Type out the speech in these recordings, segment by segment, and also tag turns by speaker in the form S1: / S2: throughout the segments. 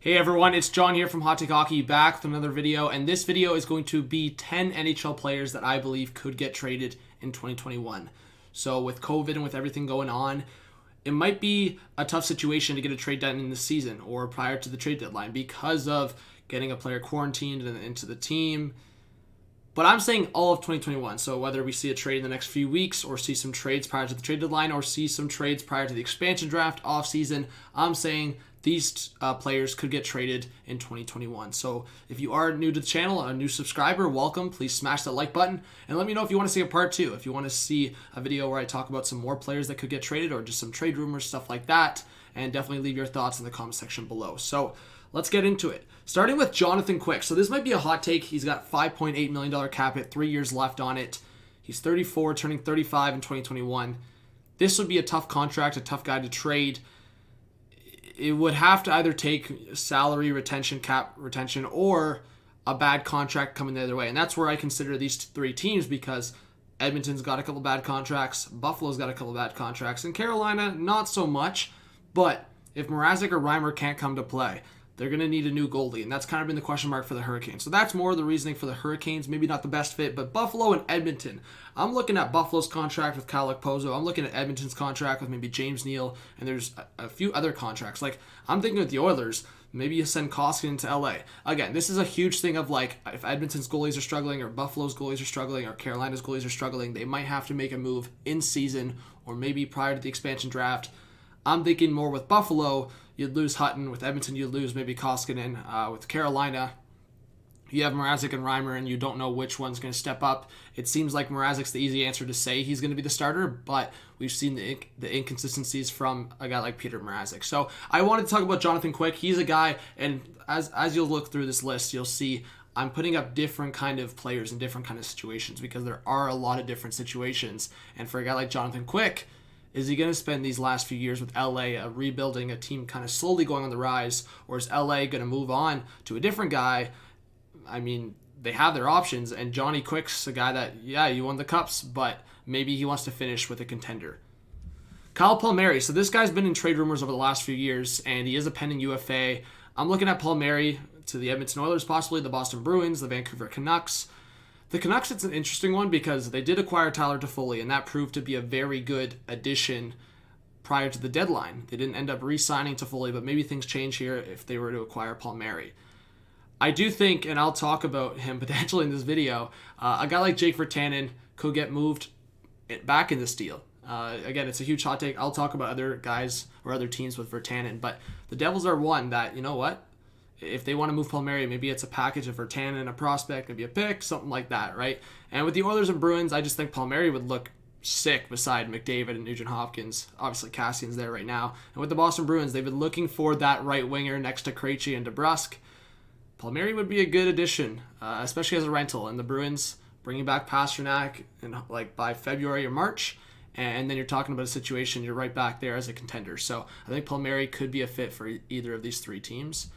S1: Hey everyone, it's John here from Hot Take Hockey back with another video, and this video is going to be 10 NHL players that I believe could get traded in 2021. So with COVID and with everything going on, it might be a tough situation to get a trade done in the season or prior to the trade deadline because of getting a player quarantined into the team. But I'm saying all of 2021, so whether we see a trade in the next few weeks or see some trades prior to the trade deadline or see some trades prior to the expansion draft offseason, I'm saying these players could get traded in 2021. So if you are new to the channel, a new subscriber, welcome. Please smash that like button and let me know if you want to see a part 2. If you want to see a video where I talk about some more players that could get traded or just some trade rumors, stuff like that. And definitely leave your thoughts in the comment section below. So let's get into it. Starting with Jonathan Quick. So this might be a hot take. He's got $5.8 million cap hit, 3 years left on it. He's 34, turning 35 in 2021. This would be a tough contract, a tough guy to trade. It would have to either take salary retention, cap retention, or a bad contract coming the other way. And that's where I consider these three teams, because Edmonton's got a couple bad contracts, Buffalo's got a couple bad contracts, and Carolina, not so much. But if Mrazek or Reimer can't come to play, they're going to need a new goalie, and that's kind of been the question mark for the Hurricanes. So that's more the reasoning for the Hurricanes. Maybe not the best fit, but Buffalo and Edmonton. I'm looking at Buffalo's contract with Kyle Okposo. I'm looking at Edmonton's contract with maybe James Neal, and there's a few other contracts. Like, I'm thinking with the Oilers, maybe you send Koskinen to LA. Again, this is a huge thing of, like, if Edmonton's goalies are struggling or Buffalo's goalies are struggling or Carolina's goalies are struggling, they might have to make a move in season or maybe prior to the expansion draft. I'm thinking more with Buffalo, you'd lose Hutton. With Edmonton, you'd lose maybe Koskinen. With Carolina, you have Mrazek and Reimer, and you don't know which one's going to step up. It seems like Mrazek's the easy answer to say he's going to be the starter, but we've seen the inconsistencies from a guy like Peter Mrazek. So I wanted to talk about Jonathan Quick. He's a guy, and as you'll look through this list, you'll see I'm putting up different kind of players in different kind of situations because there are a lot of different situations. And for a guy like Jonathan Quick, is he going to spend these last few years with LA rebuilding a team kind of slowly going on the rise, or is LA going to move on to a different guy? I mean, they have their options, and Johnny Quick's a guy that, yeah, you won the cups, but maybe he wants to finish with a contender. Kyle Palmieri. So this guy's been in trade rumors over the last few years, and he is a pending UFA. I'm looking at Palmieri to the Edmonton Oilers, possibly the Boston Bruins, the Vancouver Canucks. The Canucks, it's an interesting one because they did acquire Tyler Toffoli, and that proved to be a very good addition prior to the deadline. They didn't end up re-signing Toffoli, but maybe things change here if they were to acquire Palmieri. I do think, and I'll talk about him potentially in this video, a guy like Jake Virtanen could get moved back in this deal. Again, it's a huge hot take. I'll talk about other guys or other teams with Virtanen, but the Devils are one that, you know what? If they want to move Palmieri, maybe it's a package of Virtanen, a prospect, maybe a pick, something like that, right? And with the Oilers and Bruins, I just think Palmieri would look sick beside McDavid and Nugent Hopkins. Obviously, Cassian's there right now. And with the Boston Bruins, they've been looking for that right winger next to Krejci and DeBrusk. Palmieri would be a good addition, especially as a rental. And the Bruins bringing back Pastrnak by February or March, and then you're talking about a situation, you're right back there as a contender. So I think Palmieri could be a fit for either of these three teams.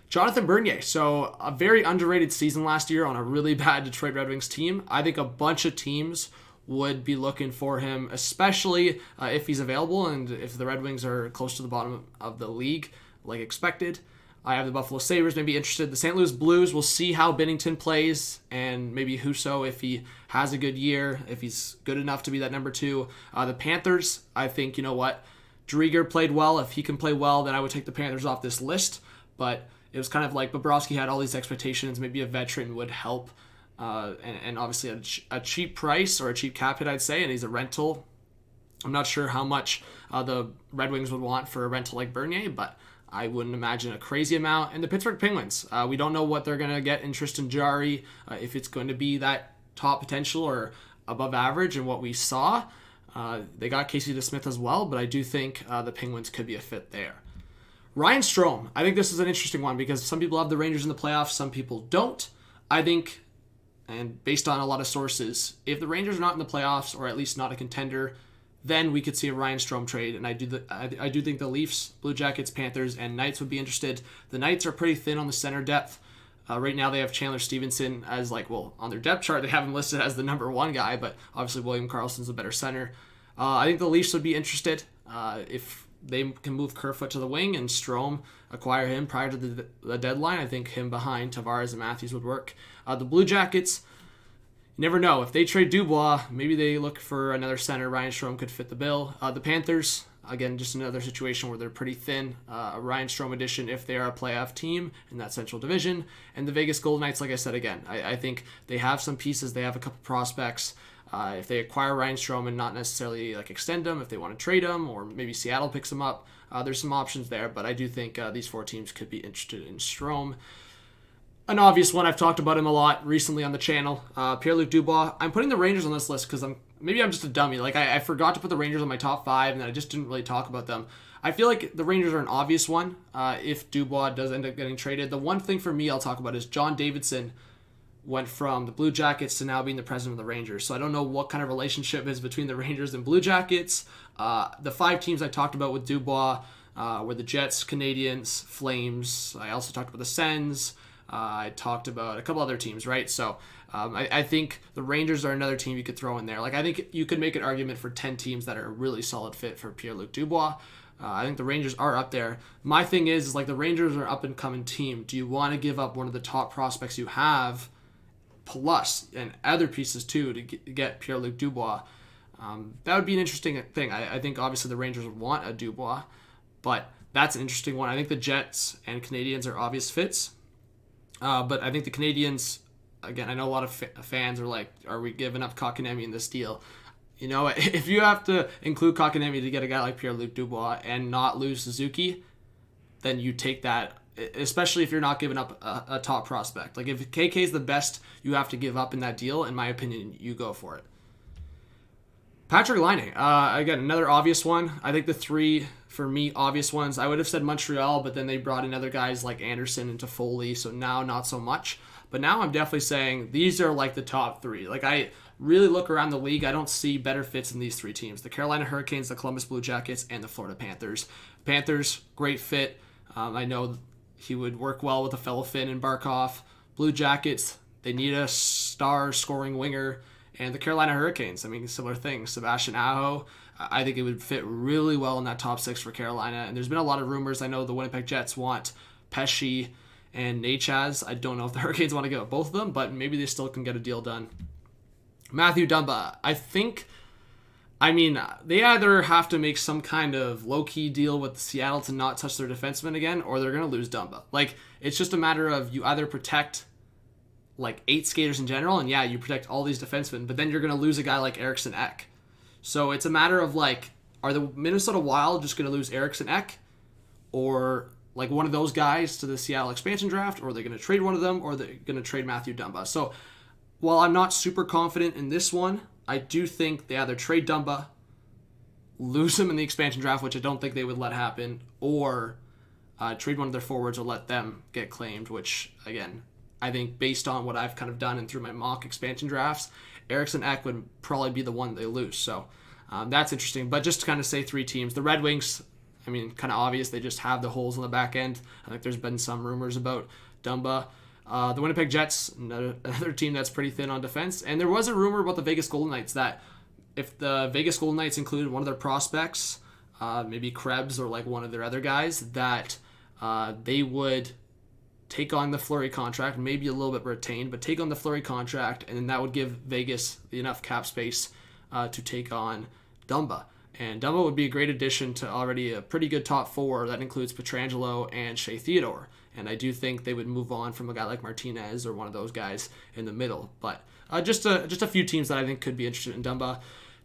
S1: Jonathan Bernier. So a very underrated season last year on a really bad Detroit Red Wings team. I think a bunch of teams would be looking for him, especially if he's available and if the Red Wings are close to the bottom of the league like expected. I have the Buffalo Sabres maybe interested. The St. Louis Blues, we'll see how Binnington plays, and maybe Husso if he has a good year, if he's good enough to be that number 2. The Panthers, I think, you know what? Drieger played well. If he can play well, then I would take the Panthers off this list. But it was kind of like Bobrovsky had all these expectations. Maybe a veteran would help. And obviously a cheap price or a cheap cap hit, I'd say, and he's a rental. I'm not sure how much the Red Wings would want for a rental like Bernier, but I wouldn't imagine a crazy amount. And the Pittsburgh Penguins, we don't know what they're going to get in Tristan Jarry, if it's going to be that top potential or above average in what we saw. They got Casey DeSmith as well, but I do think the Penguins could be a fit there. Ryan Strome. I think this is an interesting one because some people have the Rangers in the playoffs, some people don't. I think, and based on a lot of sources, if the Rangers are not in the playoffs or at least not a contender, then we could see a Ryan Strome trade. And I do think the Leafs, Blue Jackets, Panthers, and Knights would be interested. The Knights are pretty thin on the center depth. Right now they have Chandler Stevenson as on their depth chart they have him listed as the number 1 guy, but obviously William Karlsson's a better center. I think the Leafs would be interested if they can move Kerfoot to the wing and Strome acquire him prior to the deadline. I think him behind Tavares and Matthews would work. The Blue Jackets, you never know. If they trade Dubois, maybe they look for another center. Ryan Strome could fit the bill. The Panthers, again, just another situation where they're pretty thin. A Ryan Strome addition if they are a playoff team in that Central Division. And the Vegas Golden Knights, like I said, again, I think they have some pieces. They have a couple prospects. If they acquire Ryan Strome and not necessarily like extend him, if they want to trade him, or maybe Seattle picks him up, there's some options there. But I do think these 4 teams could be interested in Strome. An obvious one, I've talked about him a lot recently on the channel, Pierre-Luc Dubois. I'm putting the Rangers on this list because maybe I'm just a dummy. Like I forgot to put the Rangers on my top 5, and then I just didn't really talk about them. I feel like the Rangers are an obvious one if Dubois does end up getting traded. The one thing for me I'll talk about is John Davidson went from the Blue Jackets to now being the president of the Rangers. So I don't know what kind of relationship is between the Rangers and Blue Jackets. The 5 teams I talked about with Dubois were the Jets, Canadiens, Flames. I also talked about the Sens. I talked about a couple other teams, right? So I think the Rangers are another team you could throw in there. Like I think you could make an argument for 10 teams that are a really solid fit for Pierre-Luc Dubois. I think the Rangers are up there. My thing is like the Rangers are an up-and-coming team. Do you want to give up one of the top prospects you have, plus and other pieces too, to get Pierre-Luc Dubois? That would be an interesting thing. I think obviously the Rangers would want a Dubois, but that's an interesting one. I think the Jets and Canadiens are obvious fits. But I think the Canadiens, again, I know a lot of fans are like, are we giving up Kotkaniemi in this deal? You know, if you have to include Kotkaniemi to get a guy like Pierre-Luc Dubois and not lose Suzuki, then you take that, especially if you're not giving up a top prospect. Like if KK is the best you have to give up in that deal, in my opinion, you go for it. Patrik Laine, again, another obvious one. I think the 3, for me, obvious ones, I would have said Montreal, but then they brought in other guys like Anderson and Toffoli, so now not so much. But now I'm definitely saying these are like the top 3. Like I really look around the league, I don't see better fits in these 3 teams. The Carolina Hurricanes, the Columbus Blue Jackets, and the Florida Panthers. Panthers, great fit. I know he would work well with a fellow Finn and Barkov. Blue Jackets, they need a star scoring winger. And the Carolina Hurricanes, I mean, similar thing. Sebastian Aho, I think it would fit really well in that top 6 for Carolina. And there's been a lot of rumors. I know the Winnipeg Jets want Pesce and Necas. I don't know if the Hurricanes want to get both of them, but maybe they still can get a deal done. Matthew Dumba, they either have to make some kind of low-key deal with Seattle to not touch their defenseman again, or they're going to lose Dumba. Like, it's just a matter of you either protect like 8 skaters in general, and yeah, you protect all these defensemen, but then you're going to lose a guy like Eriksson Ek. So it's a matter of like, are the Minnesota Wild just going to lose Eriksson Ek, or like one of those guys to the Seattle expansion draft, or are they going to trade one of them, or are they going to trade Matthew Dumba? So while I'm not super confident in this one, I do think they either trade Dumba, lose him in the expansion draft, which I don't think they would let happen, or trade one of their forwards or let them get claimed, which again, I think based on what I've kind of done and through my mock expansion drafts, Eriksson Ek would probably be the one they lose. So that's interesting. But just to kind of say 3 teams, the Red Wings, I mean, kind of obvious. They just have the holes on the back end. I think there's been some rumors about Dumba. The Winnipeg Jets, another team that's pretty thin on defense. And there was a rumor about the Vegas Golden Knights that if the Vegas Golden Knights included one of their prospects, maybe Krebs or like one of their other guys, that they would take on the Fleury contract, maybe a little bit retained, but take on the Fleury contract, and then that would give Vegas enough cap space to take on Dumba. And Dumba would be a great addition to already a pretty good top 4 that includes Pietrangelo and Shea Theodore. And I do think they would move on from a guy like Martinez or one of those guys in the middle. But just a few teams that I think could be interested in Dumba.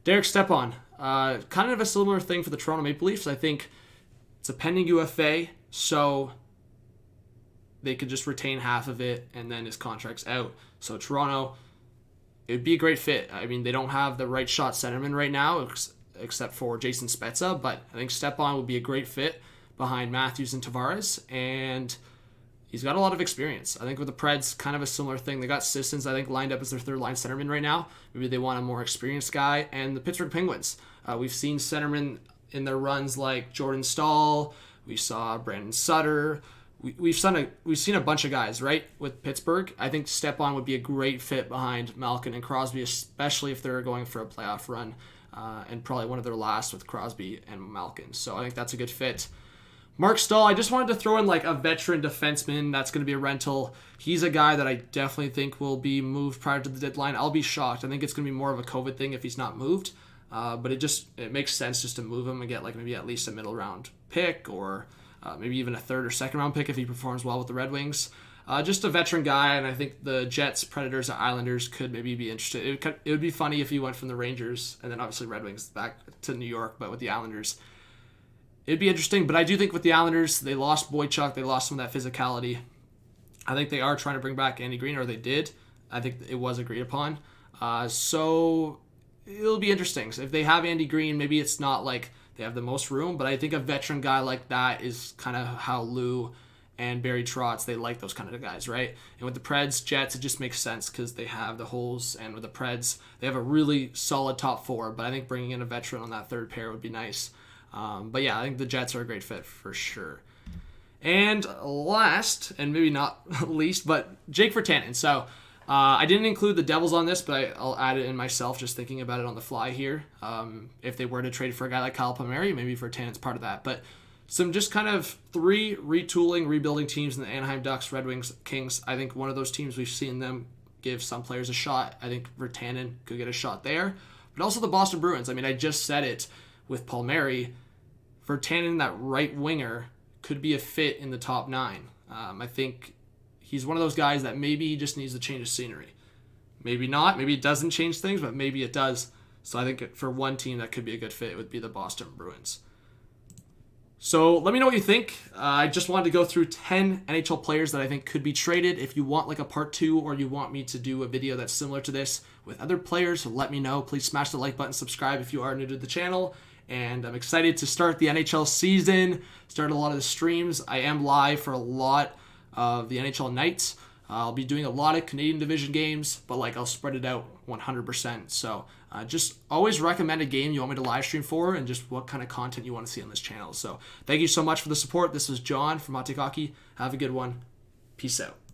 S1: Derek Stepan, kind of a similar thing for the Toronto Maple Leafs. I think it's a pending UFA, so they could just retain half of it, and then his contract's out. So Toronto, it would be a great fit. I mean, they don't have the right shot centerman right now, except for Jason Spezza, but I think Stepan would be a great fit behind Matthews and Tavares, and he's got a lot of experience. I think with the Preds, kind of a similar thing. They got Sissons, I think, lined up as their 3rd-line centerman right now. Maybe they want a more experienced guy. And the Pittsburgh Penguins, we've seen centermen in their runs like Jordan Staal. We saw Brandon Sutter. We've seen a bunch of guys, right, with Pittsburgh. I think Stepan would be a great fit behind Malkin and Crosby, especially if they're going for a playoff run, and probably one of their last with Crosby and Malkin. So I think that's a good fit. Marc Staal, I just wanted to throw in like a veteran defenseman that's going to be a rental. He's a guy that I definitely think will be moved prior to the deadline. I'll be shocked. I think it's going to be more of a COVID thing if he's not moved. But it makes sense just to move him and get like maybe at least a middle round pick, or maybe even a third or second round pick if he performs well with the Red Wings. Just a veteran guy, and I think the Jets, Predators, and Islanders could maybe be interested. It would be funny if he went from the Rangers and then obviously Red Wings back to New York, but with the Islanders. It'd be interesting, but I do think with the Islanders, they lost Boychuk, they lost some of that physicality. I think they are trying to bring back Andy Green, or they did. I think it was agreed upon. So it'll be interesting. So if they have Andy Green, maybe it's not like they have the most room, but I think a veteran guy like that is kind of how Lou and Barry Trotz, they like those kind of guys, right? And with the Preds, Jets, it just makes sense because they have the holes, and with the Preds, they have a really solid top four, but I think bringing in a veteran on that third pair would be nice. But yeah, I think the Jets are a great fit for sure. And last, and maybe not least, but Jake VIRTANEN. So I didn't include the Devils on this, but I'll add it in myself just thinking about it on the fly here. If they were to trade for a guy like Kyle Palmieri, maybe VIRTANEN's part of that. But some just kind of 3 retooling, rebuilding teams in the Anaheim Ducks, Red Wings, Kings. I think one of those teams, we've seen them give some players a shot. I think VIRTANEN could get a shot there. But also the Boston Bruins. I mean, I just said it with Palmieri. VIRTANEN, that right winger, could be a fit in the top 9. I think he's one of those guys that maybe he just needs to change of scenery. Maybe not. Maybe it doesn't change things, but maybe it does. So I think for one team that could be a good fit would be the Boston Bruins. So let me know what you think. I just wanted to go through 10 NHL players that I think could be traded. If you want like a part 2, or you want me to do a video that's similar to this with other players, let me know. Please smash the like button, subscribe if you are new to the channel. And I'm excited to start the NHL season, start a lot of the streams. I am live for a lot of the NHL nights. I'll be doing a lot of Canadian Division games, but like I'll spread it out 100%. So just always recommend a game you want me to live stream for, and just what kind of content you want to see on this channel. So thank you so much for the support. This is John from PATRIK. Have a good one. Peace out.